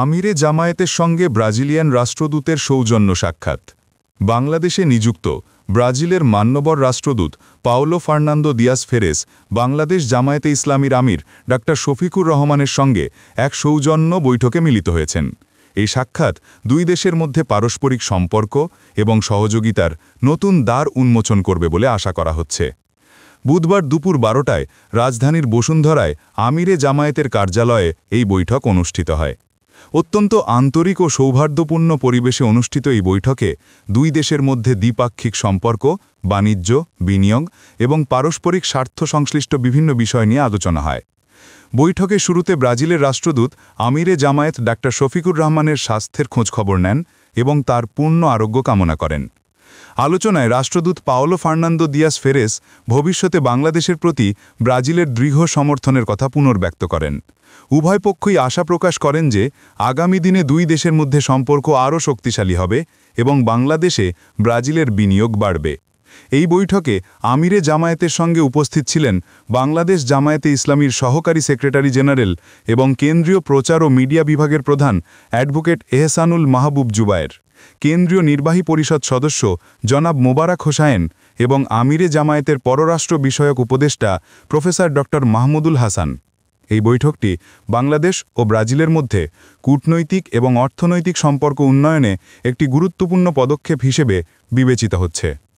আমিরে জামায়াতের সঙ্গে ব্রাজিলিয়ান রাষ্ট্রদূতের সৌজন্য সাক্ষাৎ। বাংলাদেশে নিযুক্ত ব্রাজিলের মান্যবর রাষ্ট্রদূত পাওলো ফার্নান্দো দিয়াস ফেরেস বাংলাদেশ জামায়াতে ইসলামীর আমির ডা শফিকুর রহমানের সঙ্গে এক সৌজন্য বৈঠকে মিলিত হয়েছেন। এই সাক্ষাৎ দুই দেশের মধ্যে পারস্পরিক সম্পর্ক এবং সহযোগিতার নতুন দ্বার উন্মোচন করবে বলে আশা করা হচ্ছে। বুধবার দুপুর 12টায় রাজধানীর বসুন্ধরায় আমিরে জামায়াতের কার্যালয়ে এই বৈঠক অনুষ্ঠিত হয়। অত্যন্ত আন্তরিক ও সৌহার্দ্যপূর্ণ পরিবেশে অনুষ্ঠিত এই বৈঠকে দুই দেশের মধ্যে দ্বিপাক্ষিক সম্পর্ক, বাণিজ্য, বিনিয়োগ এবং পারস্পরিক স্বার্থ সংশ্লিষ্ট বিভিন্ন বিষয় নিয়ে আলোচনা হয়। বৈঠকে শুরুতে ব্রাজিলের রাষ্ট্রদূত আমিরে জামায়াত ডা শফিকুর রহমানের স্বাস্থ্যের খোঁজখবর নেন এবং তার পূর্ণ আরোগ্য কামনা করেন। আলোচনায় রাষ্ট্রদূত পাওলো ফার্নান্দো দিয়াস ফেরেস ভবিষ্যতে বাংলাদেশের প্রতি ব্রাজিলের দৃঢ় সমর্থনের কথা পুনর্ব্যক্ত করেন। উভয় পক্ষই আশা প্রকাশ করেন যে আগামী দিনে দুই দেশের মধ্যে সম্পর্ক আরও শক্তিশালী হবে এবং বাংলাদেশে ব্রাজিলের বিনিয়োগ বাড়বে। এই বৈঠকে আমিরে জামায়াতের সঙ্গে উপস্থিত ছিলেন বাংলাদেশ জামায়াতে ইসলামীর সহকারী সেক্রেটারি জেনারেল এবং কেন্দ্রীয় প্রচার ও মিডিয়া বিভাগের প্রধান অ্যাডভোকেট এহসানুল মাহবুব জুবায়ের, কেন্দ্রীয় নির্বাহী পরিষদ সদস্য জনাব মোবারক হোসায়েন এবং আমিরে জামায়াতের পররাষ্ট্র বিষয়ক উপদেষ্টা প্রফেসর ড মাহমুদুল হাসান। এই বৈঠকটি বাংলাদেশ ও ব্রাজিলের মধ্যে কূটনৈতিক এবং অর্থনৈতিক সম্পর্ক উন্নয়নে একটি গুরুত্বপূর্ণ পদক্ষেপ হিসেবে বিবেচিত হচ্ছে।